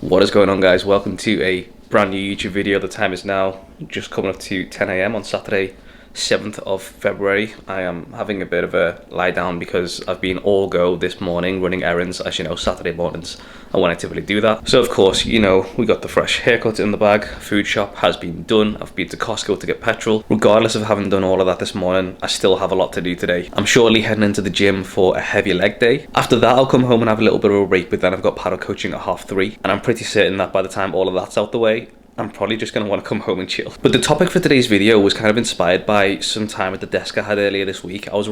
What is going on, guys? Welcome to a brand new YouTube video. The time is now just coming up to 10 a.m. on Saturday 7th of February. I am having a bit of a lie down because I've been all go this morning running errands. As you know, Saturday mornings are when I typically do that. So of course, you know, we got the fresh haircut in the bag. Food shop has been done. I've been to Costco to get petrol. Regardless of having done all of that this morning, I still have a lot to do today. I'm shortly heading into the gym for a heavy leg day. After that, I'll come home and have a little bit of a break, but then I've got padel coaching at 3:30, and I'm pretty certain that by the time all of that's out the way, I'm probably just going to want to come home and chill. But the topic for today's video was kind of inspired by some time at the desk I had earlier this week. I was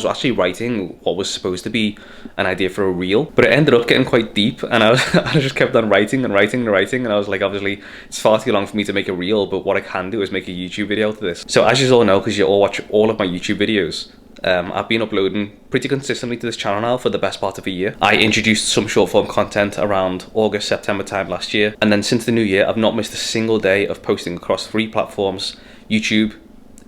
actually writing what was supposed to be an idea for a reel, but it ended up getting quite deep, and I just kept on writing, and I was like, obviously it's far too long for me to make a reel, but what I can do is make a YouTube video out of this. So as you all know, because you all watch all of my YouTube videos, I've been uploading pretty consistently to this channel now for the best part of a year. I introduced some short form content around August, September time last year, and then since the new year, I've not missed a single day of posting across 3 platforms: YouTube,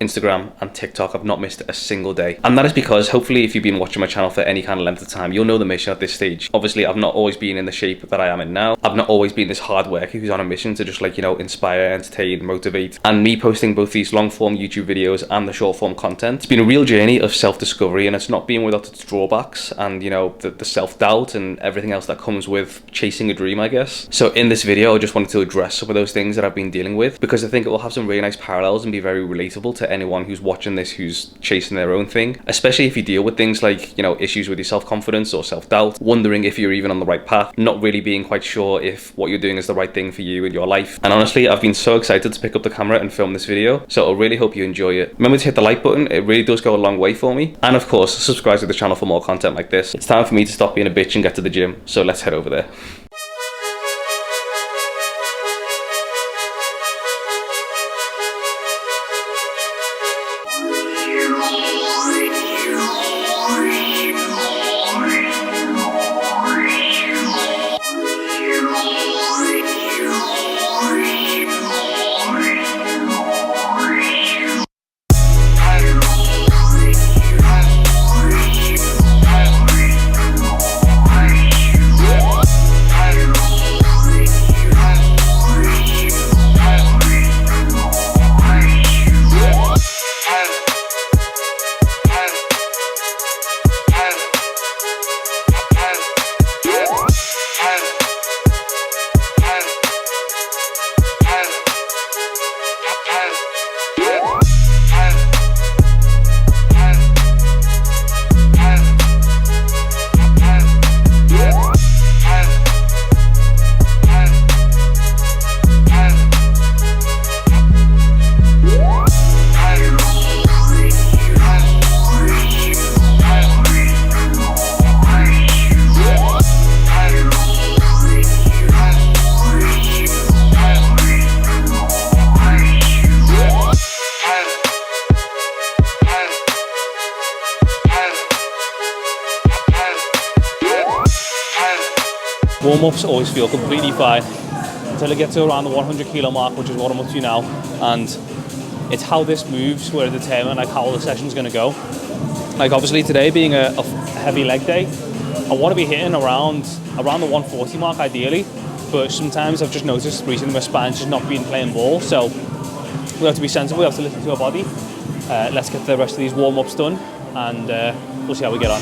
Instagram and TikTok. I've not missed a single day, and that is because, hopefully, if you've been watching my channel for any kind of length of time, you'll know the mission at this stage. Obviously, I've not always been in the shape that I am in now. I've not always been this hard worker who's on a mission to just, like, you know, inspire, entertain, motivate. And me posting both these long form YouTube videos and the short form content, it's been a real journey of self-discovery, and it's not been without its drawbacks and, you know, the self-doubt and everything else that comes with chasing a dream, I guess. So in this video, I just wanted to address some of those things that I've been dealing with, because I think it will have some really nice parallels and be very relatable to anyone who's watching this who's chasing their own thing, especially if you deal with things like, you know, issues with your self-confidence or self-doubt, wondering if you're even on the right path, not really being quite sure if what you're doing is the right thing for you in your life. And honestly, I've been so excited to pick up the camera and film this video, so I really hope you enjoy it. Remember to hit the like button, it really does go a long way for me. And of course, subscribe to the channel for more content like this. It's time for me to stop being a bitch and get to the gym, so let's head over there. Warm-ups always feel completely fine until it gets to around the 100 kilo mark, which is what I'm up to now, and it's how this moves where I determine like how the session's going to go. Like, obviously today being a heavy leg day, I want to be hitting around the 140 mark ideally, but sometimes I've just noticed recently my spine's just not been playing ball, so we have to be sensible, we have to listen to our body. Let's get the rest of these warm-ups done, and we'll see how we get on.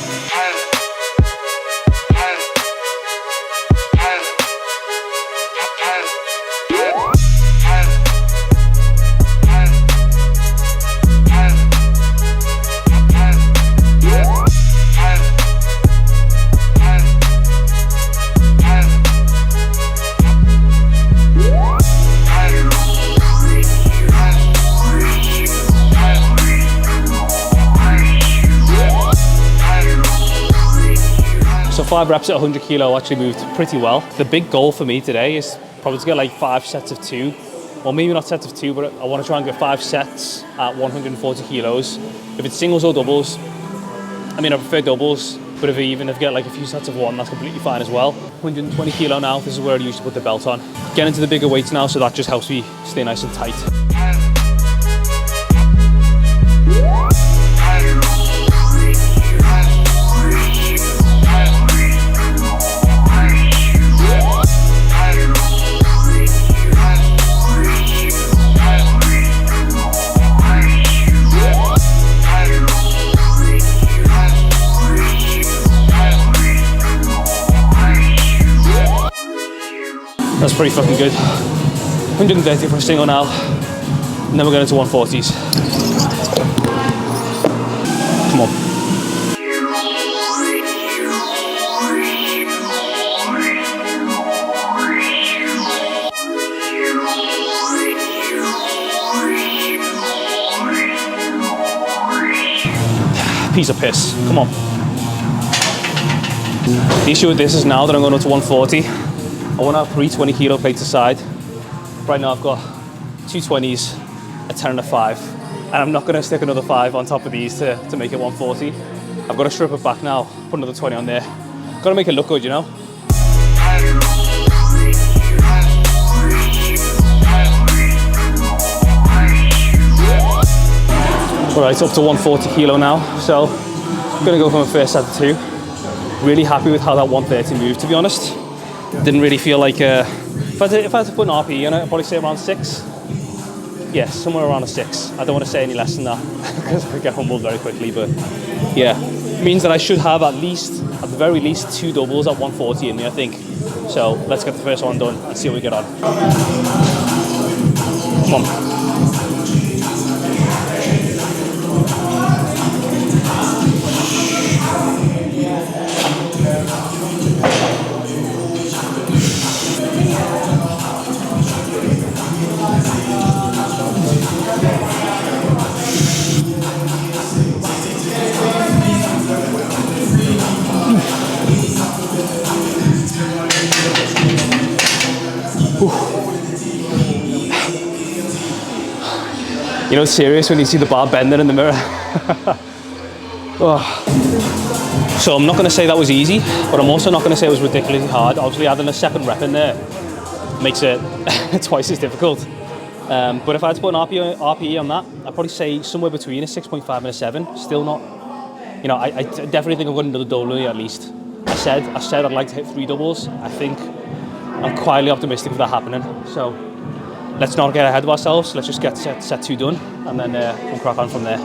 So 5 reps at 100 kilo actually moved pretty well. The big goal for me today is probably to get like 5 sets of 2, or maybe not sets of 2, but I want to try and get 5 sets at 140 kilos. If it's singles or doubles, I mean, I prefer doubles, but if I get like a few sets of 1, that's completely fine as well. 120 kilo now, this is where I used to put the belt on. Get into the bigger weights now, so that just helps me stay nice and tight. That's pretty fucking good. 130 for a single now, and then we're going into 140s. Come on. Piece of piss. Come on. The issue with this is now that I'm going up to 140, I want to have 3 20 kilo plates aside. Right now I've got 2 20s, a 10 and a 5, and I'm not going to stick another 5 on top of these to make it 140. I've got to strip it back now, put another 20 on there. Got to make it look good, you know? Alright, up to 140 kilo now, so I'm going to go from a first set to 2. Really happy with how that 130 moved, to be honest. Didn't really feel like, if I had to put an RPE on it, I'd probably say around 6. Yeah, somewhere around a 6. I don't want to say any less than that, because I get humbled very quickly, but yeah. Means that I should have at the very least 2 doubles at 140 in me, I think. So let's get the first one done and see how we get on. Come on. You know, it's serious when you see the bar bending in the mirror. Oh. So I'm not going to say that was easy, but I'm also not going to say it was ridiculously hard. Obviously, adding a second rep in there makes it twice as difficult. But if I had to put an RPE on that, I'd probably say somewhere between a 6.5 and a 7. Still not, you know, I definitely think I've got another double at least. I said I'd like to hit 3 doubles. I think I'm quietly optimistic of that happening. So let's not get ahead of ourselves. Let's just get set 2 done, and then we'll crack on from there.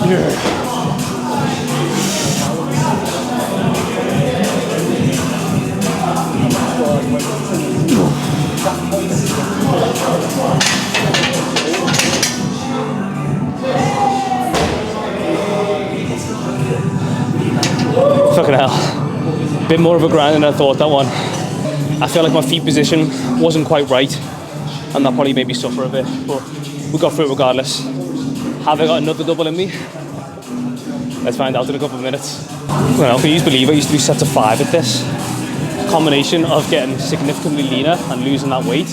Yeah. Fucking hell. Bit more of a grind than I thought, that one. I feel like my feet position wasn't quite right, and that probably made me suffer a bit, but we got through it regardless. Have I got another double in me? Let's find out in a couple of minutes. Well, can you believe I used to be set to 5 at this? Combination of getting significantly leaner and losing that weight,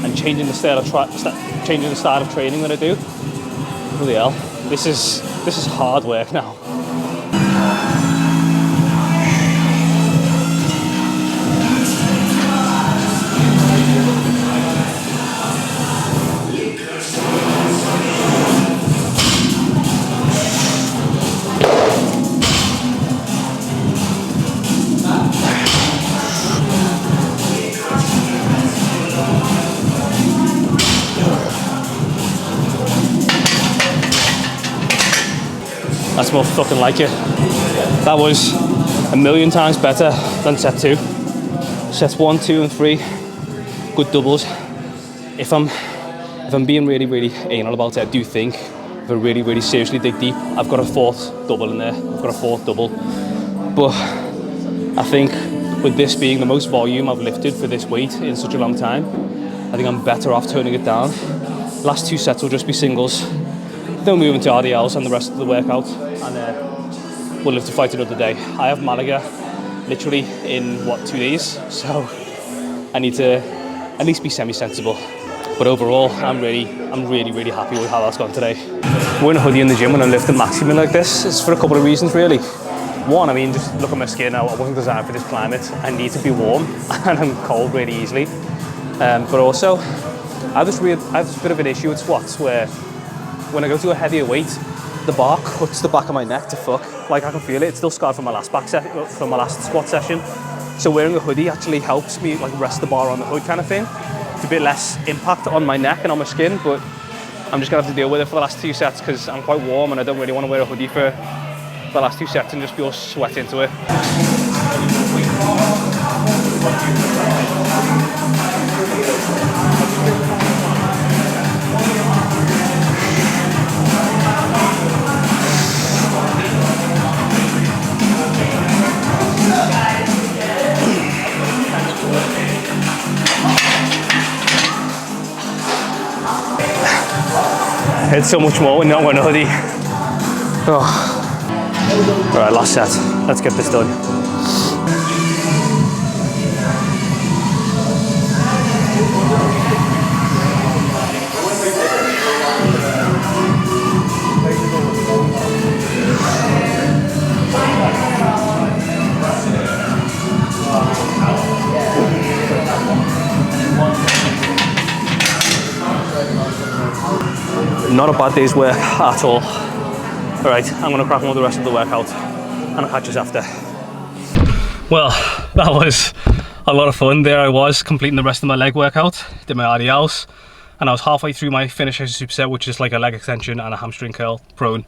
and changing the style of training that I do. Bloody hell, this is hard work now. That's more fucking like it. That was a million times better than set 2. Sets 1, 2, and 3, good doubles. If I'm being really anal about it, I do think if I really seriously dig deep, I've got a 4th double in there. I've got a 4th double. But I think with this being the most volume I've lifted for this weight in such a long time, I think I'm better off turning it down. Last 2 sets will just be singles. Then we'll move into RDLs and the rest of the workout, and we'll live to fight another day. I have Malaga literally in 2 days, so I need to at least be semi-sensible. But overall, I'm really happy with how that's gone today. Wearing a hoodie in the gym when I'm lifting maximum like this is for a couple of reasons really. One, I mean, just look at my skin now. I wasn't designed for this climate. I need to be warm, and I'm cold really easily. But also, I have this bit of an issue with squats where when I go to a heavier weight, the bar cuts the back of my neck to fuck. Like, I can feel it. It's still scarred from my last squat session. So wearing a hoodie actually helps me like rest the bar on the hood kind of thing. It's a bit less impact on my neck and on my skin, but I'm just gonna have to deal with it for the last 2 sets because I'm quite warm and I don't really want to wear a hoodie for the last 2 sets and just be all sweat into it. It's so much more when you're not wearing a hoodie. Oh. All right, last set. Let's get this done. Not a bad day's work at all. All right, I'm gonna crack on with the rest of the workout and I'll catch us after. Well, that was a lot of fun. There I was completing the rest of my leg workout, did my RDLs, and I was halfway through my finish as a superset, which is like a leg extension and a hamstring curl prone.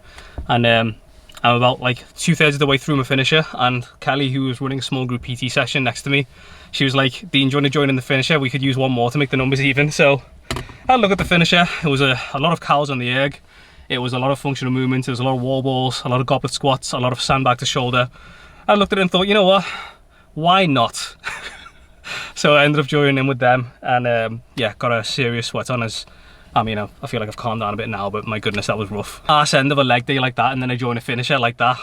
And I'm about like 2/3 of the way through my finisher, and Kelly, who was running a small group PT session next to me, she was like, Dean, do you want to join in the finisher? We could use one more to make the numbers even. So I had a look at the finisher. It was a lot of cows on the erg. It was a lot of functional movement. There was a lot of wall balls, a lot of goblet squats, a lot of sandbag to shoulder. I looked at it and thought, you know what? Why not? So I ended up joining in with them, and yeah, got a serious sweat on. As I mean, I feel like I've calmed down a bit now, but my goodness, that was rough. Arse end of a leg day like that, and then I join a finisher like that.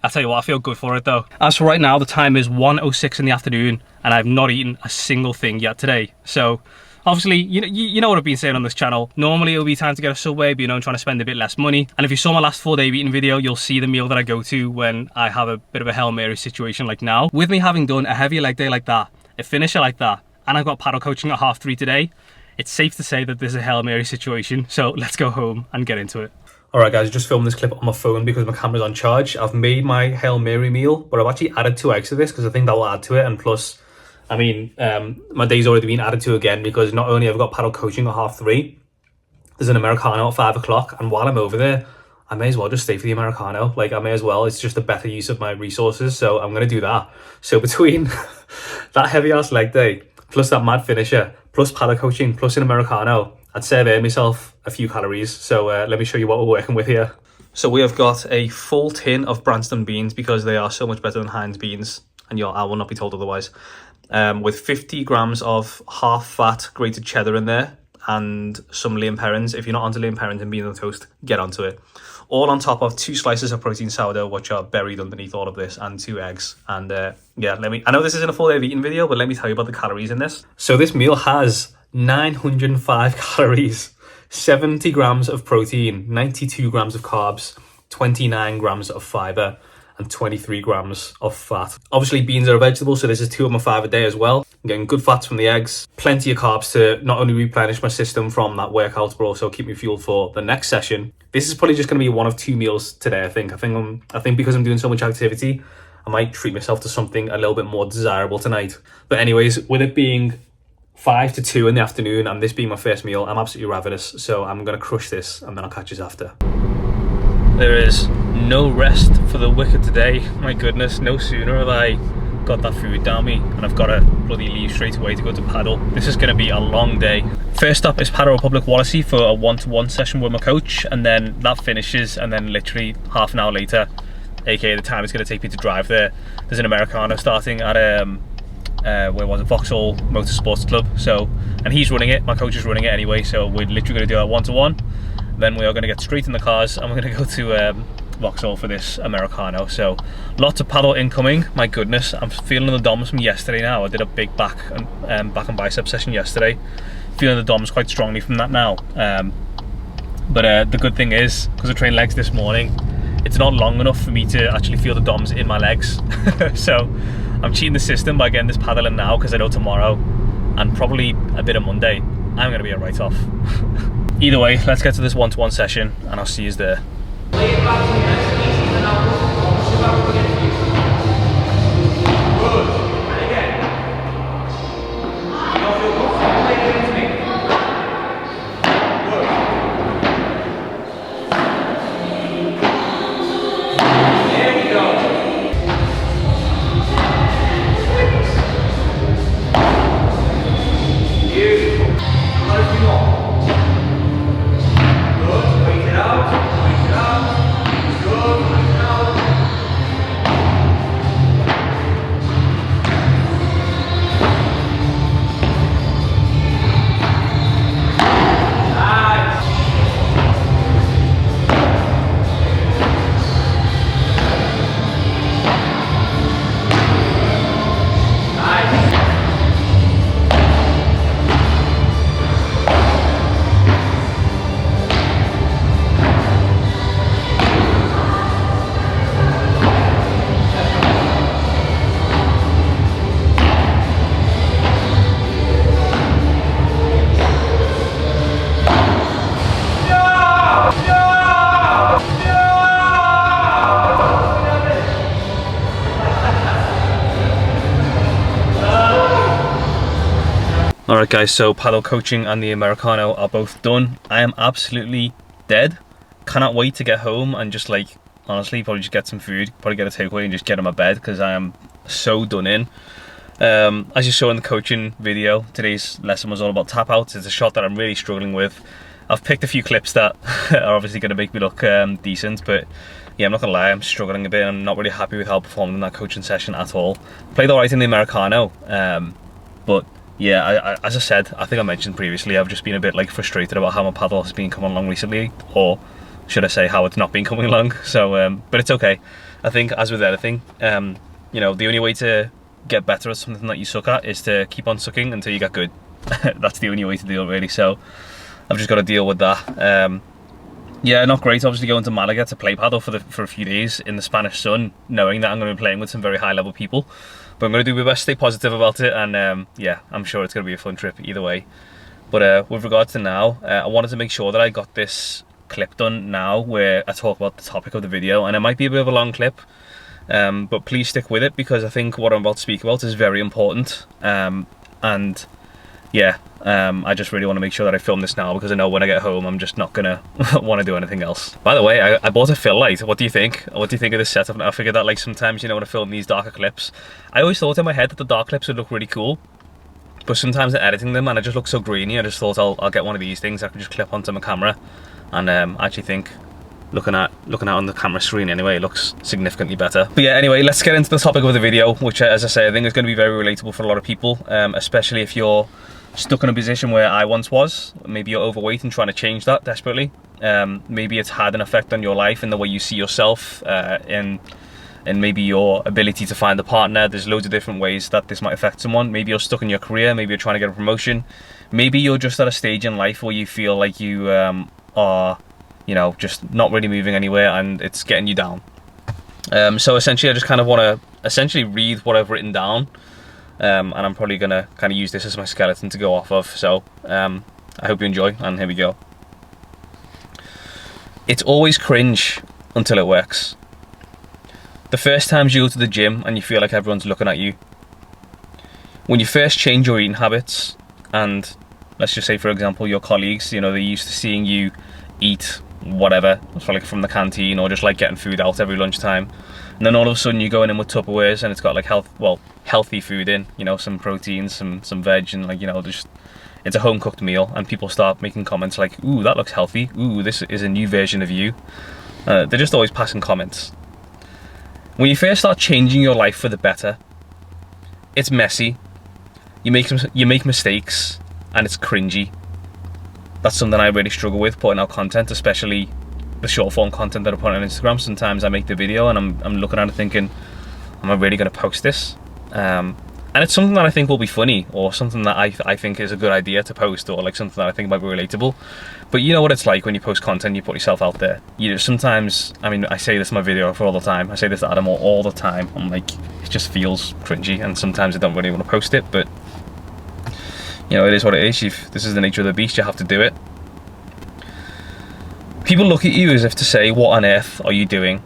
I tell you what, I feel good for it though. As for right now, the time is 1:06 in the afternoon, and I've not eaten a single thing yet today. So obviously, you know what I've been saying on this channel. Normally it'll be time to get a Subway, but you know, I'm trying to spend a bit less money. And if you saw my last 4-day eating video, you'll see the meal that I go to when I have a bit of a Hail Mary situation like now. With me having done a heavier leg day like that, a finisher like that, and I've got paddle coaching at 3:30 today, it's safe to say that this is a Hail Mary situation. So let's go home and get into it. Alright guys, I just filmed this clip on my phone because my camera's on charge. I've made my Hail Mary meal, but I've actually added 2 eggs to this because I think that will add to it. And plus, I mean, my day's already been added to again because not only have I got paddle coaching at 3:30, there's an Americano at 5 o'clock. And while I'm over there, I may as well just stay for the Americano. Like, I may as well. It's just a better use of my resources. So I'm going to do that. So between that heavy ass leg day, plus that mad finisher, plus paddle coaching, plus an Americano, I'd survey myself a few calories. So let me show you what we're working with here. So we have got a full tin of Branston beans because they are so much better than Heinz beans. And I will not be told otherwise. With 50 grams of half-fat grated cheddar in there and some Leon Perrins. If you're not onto Leon Perrins and beans on toast, get onto it. All on top of 2 slices of protein sourdough, which are buried underneath all of this, and 2 eggs. And yeah, I know this isn't a full day of eating video, but let me tell you about the calories in this. So this meal has 905 calories, 70 grams of protein, 92 grams of carbs, 29 grams of fiber, and 23 grams of fat. Obviously beans are a vegetable, so this is 2 of my 5 a day as well. I'm getting good fats from the eggs, plenty of carbs to not only replenish my system from that workout, but also keep me fueled for the next session. This is probably just going to be 1 of 2 meals today. I think because I'm doing so much activity, I might treat myself to something a little bit more desirable tonight. But anyways, with it being 5 to 2 in the afternoon and this being my first meal, I'm absolutely ravenous. So I'm going to crush this and then I'll catch you after. There is no rest for the wicked today. My goodness, no sooner have I got that food down me and I've got to bloody leave straight away to go to paddle. This is going to be a long day. First up is Paddle Republic Wallasey for a 1-to-1 session with my coach, and then that finishes, and then literally half an hour later, aka the time it's going to take me to drive there, there's an Americano starting at where was it, Vauxhall Motorsports Club. So, and he's running it, my coach is running it anyway, so we're literally going to do that 1-to-1. Then we are going to get straight in the cars and we're going to go to Vauxhall for this Americano. So lots of paddle incoming. My goodness, I'm feeling the DOMs from yesterday now. I did a big back and bicep session yesterday. Feeling the DOMs quite strongly from that now. But the good thing is, because I trained legs this morning, it's not long enough for me to actually feel the DOMs in my legs. So I'm cheating the system by getting this paddle in now because I know tomorrow and probably a bit of Monday, I'm going to be a write-off. Either way, let's get to this 1-to-1 session and I'll see you there. Alright guys, so paddle coaching and the Americano are both done. I am absolutely dead. Cannot wait to get home and just like, honestly, probably just get some food, probably get a takeaway and just get in my bed because I am so done in. As you saw in the coaching video, today's lesson was all about tap outs. It's a shot that I'm really struggling with. I've picked a few clips that are obviously going to make me look decent, but yeah, I'm not going to lie, I'm struggling a bit. I'm not really happy with how I performed in that coaching session at all. Played alright in the Americano, but yeah, as I said, I think I mentioned previously, I've just been a bit like frustrated about how my paddle has been coming along recently, or should I say how it's not been coming along. So, but it's okay. I think as with anything, you know, the only way to get better at something that you suck at is to keep on sucking until you get good. That's the only way to deal, really. So I've just got to deal with that. Yeah, not great. Obviously going to Malaga to play paddle for a few days in the Spanish sun, knowing that I'm going to be playing with some very high level people. But I'm going to do my best, stay positive about it, and yeah, I'm sure it's going to be a fun trip either way. But with regards to now, I wanted to make sure that I got this clip done now where I talk about the topic of the video, and it might be a bit of a long clip, but please stick with it because I think what I'm about to speak about is very important. And yeah, I just really want to make sure that I film this now because I know when I get home I'm just not gonna want to do anything else. By the way, I bought a fill light. What do you think? What do you think of this setup? I figured that like sometimes, you know, when I film these darker clips, I always thought in my head that the dark clips would look really cool, but sometimes I'm editing them and I just look so grainy. I just thought I'll get one of these things I can just clip onto my camera, and I actually think looking at on the camera screen anyway, it looks significantly better. But yeah, anyway, let's get into the topic of the video, which as I say, I think is going to be very relatable for a lot of people, especially if you're stuck in a position where I once was. Maybe you're overweight and trying to change that desperately. Maybe it's had an effect on your life and the way you see yourself, and maybe your ability to find a partner. There's loads of different ways that this might affect someone. Maybe you're stuck in your career, maybe you're trying to get a promotion, maybe you're just at a stage in life where you feel like you are, you know, just not really moving anywhere and it's getting you down. So essentially I just kind of want to essentially read what I've written down, and I'm probably going to kind of use this as my skeleton to go off of. So I hope you enjoy, and here we go. It's always cringe until it works. The first times you go to the gym and you feel like everyone's looking at you. When you first change your eating habits and let's just say, for example, your colleagues, you know, they're used to seeing you eat whatever, it's like from the canteen or just like getting food out every lunchtime, and then all of a sudden you're going in with Tupperwares and it's got like healthy food in, you know, some protein, some veg, and like, you know, just it's a home cooked meal, and people start making comments like, ooh, that looks healthy, ooh, this is a new version of you. They're just always passing comments. When you first start changing your life for the better, it's messy, you make mistakes, and it's cringy. That's something I really struggle with, putting out content, especially the short form content that I put on Instagram. Sometimes I make the video and I'm looking at it thinking, am I really going to post this? And it's something that I think will be funny, or something that I think is a good idea to post, or like something that I think might be relatable. But you know what it's like when you post content, you put yourself out there. You know, sometimes, I mean, I say this in my video for all the time, I say this to Adam all the time, I'm like, it just feels cringy, and sometimes I don't really want to post it, but you know, it is what it is. This is the nature of the beast, you have to do it. People look at you as if to say, what on earth are you doing?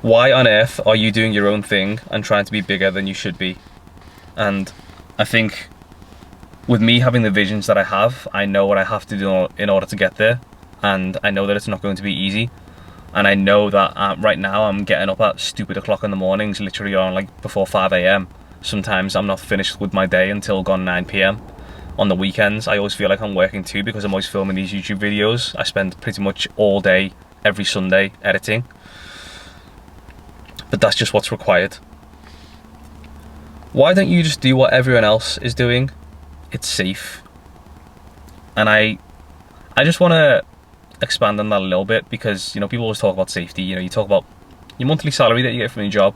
Why on earth are you doing your own thing and trying to be bigger than you should be? And I think with me having the visions that I have, I know what I have to do in order to get there, and I know that it's not going to be easy. And I know that right now I'm getting up at stupid o'clock in the mornings, literally on like before 5 AM. Sometimes I'm not finished with my day until gone 9 PM. On the weekends, I always feel like I'm working too, because I'm always filming these YouTube videos. I spend pretty much all day, every Sunday, editing. But that's just what's required. Why don't you just do what everyone else is doing? It's safe. And I just want to expand on that a little bit, because, you know, people always talk about safety. You know, you talk about your monthly salary that you get from your job,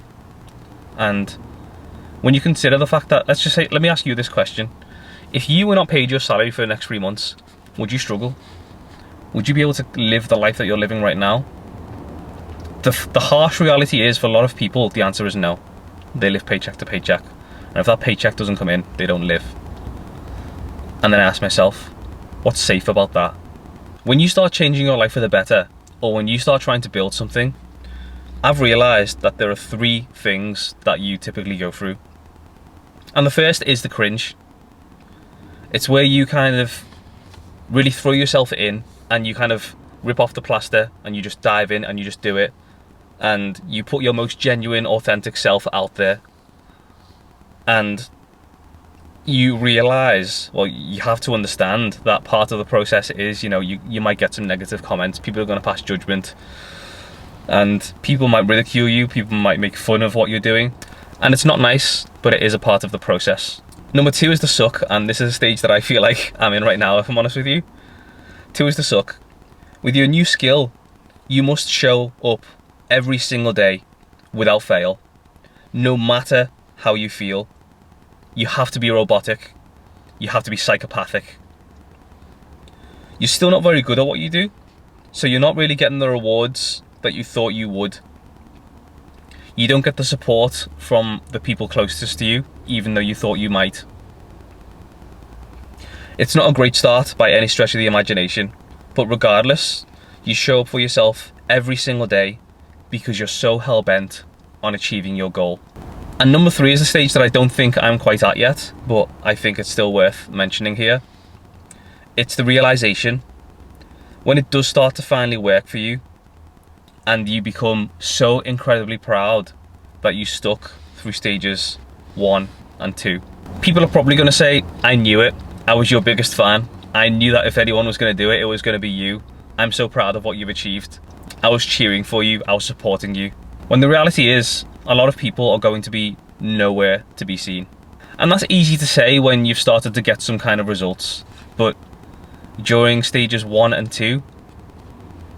and when you consider the fact that, let's just say, let me ask you this question. If you were not paid your salary for the next 3 months, would you struggle? Would you be able to live the life that you're living right now? The harsh reality is, for a lot of people, the answer is no. They live paycheck to paycheck. And if that paycheck doesn't come in, they don't live. And then I ask myself, what's safe about that? When you start changing your life for the better, or when you start trying to build something, I've realized that there are 3 things that you typically go through. And the first is the cringe. It's where you kind of really throw yourself in and you kind of rip off the plaster and you just dive in and you just do it. And you put your most genuine, authentic self out there. And you realise, well, you have to understand that part of the process is, you know, you might get some negative comments. People are going to pass judgment. And people might ridicule you. People might make fun of what you're doing. And it's not nice, but it is a part of the process. Number 2 is the suck. And this is a stage that I feel like I'm in right now, if I'm honest with you. 2 is the suck. With your new skill, you must show up every single day without fail, no matter how you feel. You have to be robotic. You have to be psychopathic. You're still not very good at what you do, so you're not really getting the rewards that you thought you would. You don't get the support from the people closest to you, even though you thought you might. It's not a great start by any stretch of the imagination, but regardless, you show up for yourself every single day because you're so hell-bent on achieving your goal. And number 3 is a stage that I don't think I'm quite at yet, but I think it's still worth mentioning here. It's the realization when it does start to finally work for you and you become so incredibly proud that you stuck through stages 1 and 2. People are probably going to say, I knew it. I was your biggest fan. I knew that if anyone was going to do it, it was going to be you. I'm so proud of what you've achieved. I was cheering for you. I was supporting you. When the reality is, a lot of people are going to be nowhere to be seen. And that's easy to say when you've started to get some kind of results. But during stages 1 and 2,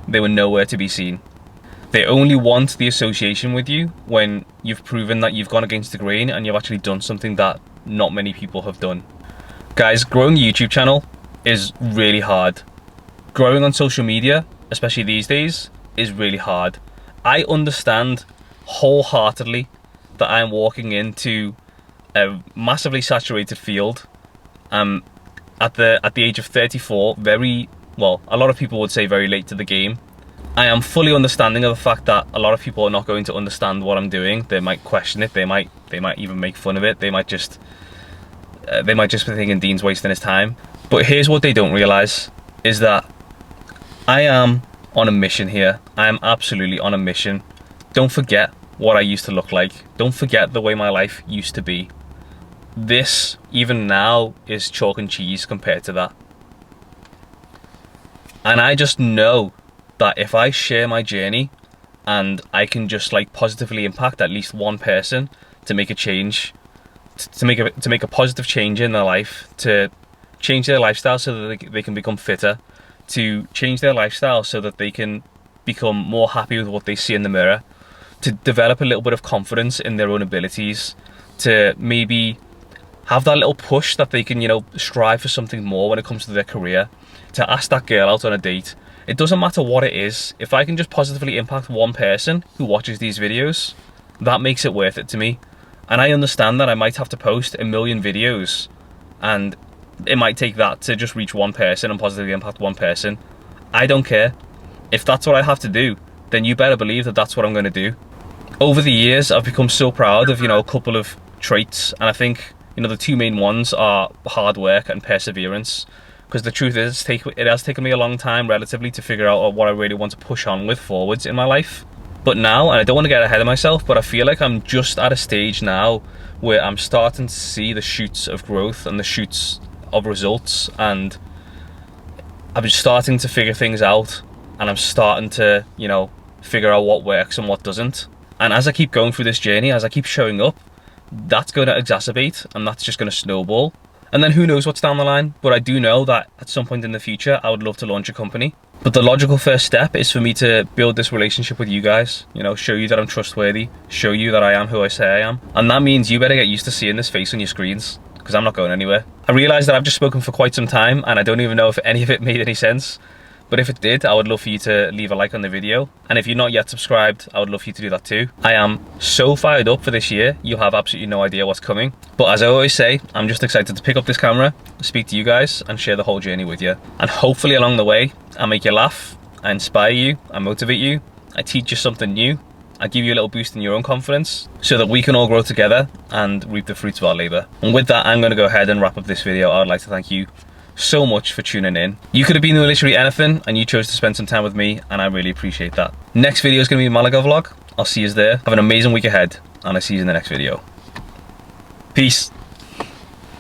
they were nowhere to be seen. They only want the association with you when you've proven that you've gone against the grain and you've actually done something that not many people have done. Guys, growing a YouTube channel is really hard. Growing on social media, especially these days, is really hard. I understand wholeheartedly that I'm walking into a massively saturated field. At the age of 34, a lot of people would say very late to the game. I am fully understanding of the fact that a lot of people are not going to understand what I'm doing. They might question it. They might even make fun of it. They might just be thinking Dean's wasting his time. But here's what they don't realize is that I am on a mission here. I am absolutely on a mission. Don't forget what I used to look like. Don't forget the way my life used to be. This, even now, is chalk and cheese compared to that. And I just know that if I share my journey and I can just like positively impact at least one person to make a change, to make a positive change in their life, to change their lifestyle so that they can become fitter, to change their lifestyle so that they can become more happy with what they see in the mirror, to develop a little bit of confidence in their own abilities, to maybe have that little push that they can, strive for something more when it comes to their career, to ask that girl out on a date. It doesn't matter what it is. If I can just positively impact one person who watches these videos, that makes it worth it to me. And I understand that I might have to post 1 million videos and it might take that to just reach one person and positively impact one person. I don't care. If that's what I have to do, then you better believe that that's what I'm going to do. Over the years, I've become so proud of, a couple of traits. And I think, the 2 main ones are hard work and perseverance. Because the truth is, it has taken me a long time relatively to figure out what I really want to push on with forwards in my life. But now, and I don't want to get ahead of myself, but I feel like I'm just at a stage now where I'm starting to see the shoots of growth and the shoots of results, and I'm just starting to figure things out, and I'm starting to, figure out what works and what doesn't. And as I keep going through this journey, as I keep showing up, that's going to exacerbate, and that's just going to snowball. And then who knows what's down the line, but I do know that at some point in the future, I would love to launch a company. But the logical first step is for me to build this relationship with you guys, show you that I'm trustworthy, show you that I am who I say I am. And that means you better get used to seeing this face on your screens, because I'm not going anywhere. I realise that I've just spoken for quite some time, and I don't even know if any of it made any sense. But if it did, I would love for you to leave a like on the video. And if you're not yet subscribed, I would love for you to do that too. I am so fired up for this year. You have absolutely no idea what's coming. But as I always say, I'm just excited to pick up this camera, speak to you guys, and share the whole journey with you. And hopefully along the way, I make you laugh, I inspire you, I motivate you, I teach you something new, I give you a little boost in your own confidence so that we can all grow together and reap the fruits of our labor. And with that, I'm going to go ahead and wrap up this video. I would like to thank you so much for tuning in. You could have been doing literally anything and you chose to spend some time with me, and I really appreciate that. Next video is going to be a Malaga vlog. I'll see you there. Have an amazing week ahead, and I'll see you in the next video. Peace.